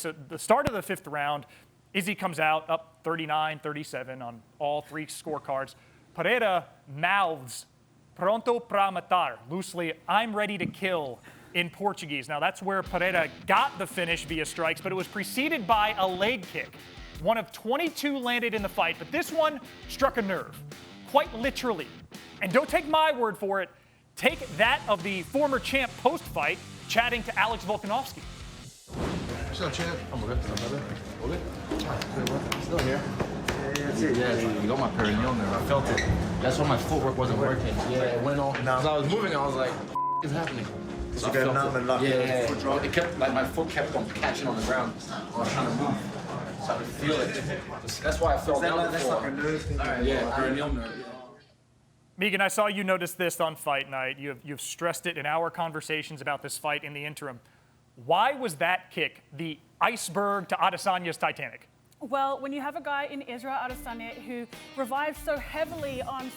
So the start of the fifth round, Izzy comes out up 39-37 on all three scorecards. Pereira mouths "pronto pra matar," loosely, "I'm ready to kill," in Portuguese. Now that's where Pereira got the finish via strikes, but it was preceded by a leg kick. One of 22 landed in the fight, but this one struck a nerve, quite literally. And don't take my word for it, take that of the former champ post-fight, chatting to Alex Volkanovski. What's up, champ? I'm good. All good? Still here. Yeah, that's it. Yeah, you got my perineal nerve. I felt it. That's why my footwork wasn't working. Yeah, it went on. As I was moving, I was like, "What is happening?" So I felt numb and locked in. Yeah. It kept, like, my foot kept on catching on the ground. I was trying to move. So I could feel it. That's why I fell down before. That's like a nerve thing. Yeah, perineal nerve. Yeah. Megan, I saw you notice this on fight night. You've stressed it in our conversations about this fight in the interim. Why was that kick the iceberg to Adesanya's Titanic? Well, when you have a guy in Israel Adesanya who revives so heavily on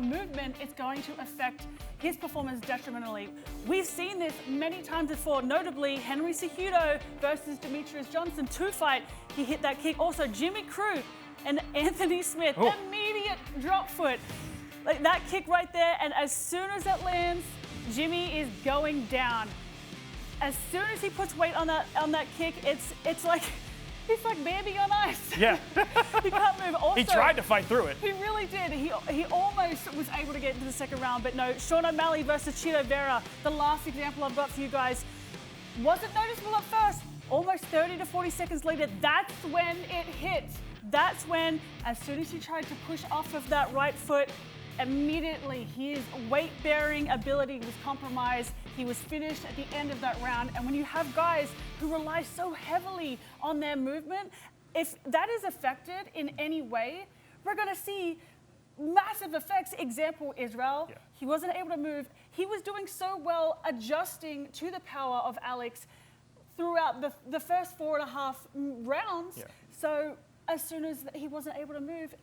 movement, it's going to affect his performance detrimentally. We've seen this many times before, notably Henry Cejudo versus Demetrius Johnson, 2 fight. He hit that kick. Also, Jimmy Crute and Anthony Smith, immediate drop foot. Like that kick right there, and as soon as it lands, Jimmy is going down. As soon as he puts weight on that kick, it's like he's like Bambi on ice. Yeah. He can't move. Also, he tried to fight through it. He really did. He almost was able to get into the second round, but no. Sean O'Malley versus Chito Vera, the last example I've got for you guys. Wasn't noticeable at first. Almost 30 to 40 seconds later, that's when it hit. That's when, as soon as he tried to push off of that right foot, immediately his weight-bearing ability was compromised. He was finished at the end of that round. And when you have guys who rely so heavily on their movement, if that is affected in any way, we're going to see massive effects. Example, Israel, he wasn't able to move. He was doing so well adjusting to the power of Alex throughout the first 4.5 rounds. Yeah. So as soon as he wasn't able to move,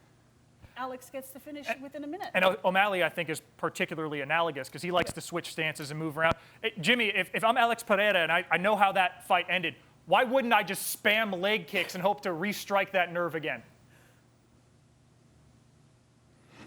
Alex gets to finish within a minute. And O'Malley, I think, is particularly analogous because he likes to switch stances and move around. Hey, Jimmy, if I'm Alex Pereira and I know how that fight ended, why wouldn't I just spam leg kicks and hope to restrike that nerve again?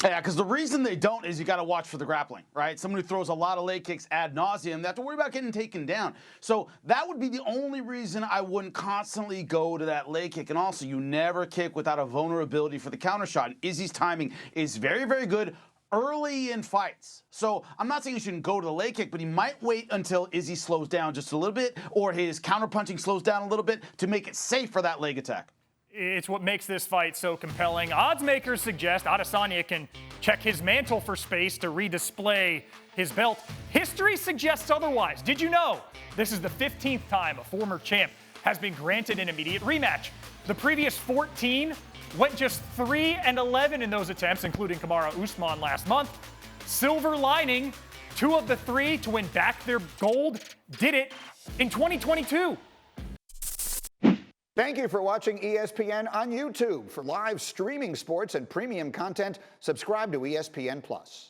Yeah, because the reason they don't is you got to watch for the grappling, right? Someone who throws a lot of leg kicks ad nauseum, they have to worry about getting taken down. So that would be the only reason I wouldn't constantly go to that leg kick. And also, you never kick without a vulnerability for the counter shot. And Izzy's timing is very, very good early in fights. So I'm not saying you shouldn't go to the leg kick, but he might wait until Izzy slows down just a little bit or his counter punching slows down a little bit to make it safe for that leg attack. It's what makes this fight so compelling. Odds makers suggest Adesanya can check his mantle for space to redisplay his belt. History suggests otherwise. Did you know this is the 15th time a former champ has been granted an immediate rematch? The previous 14 went just 3-11 in those attempts, including Kamaru Usman last month. Silver lining, 2 of the 3 to win back their gold did it in 2022. Thank you for watching ESPN on YouTube. For live streaming sports and premium content, subscribe to ESPN+.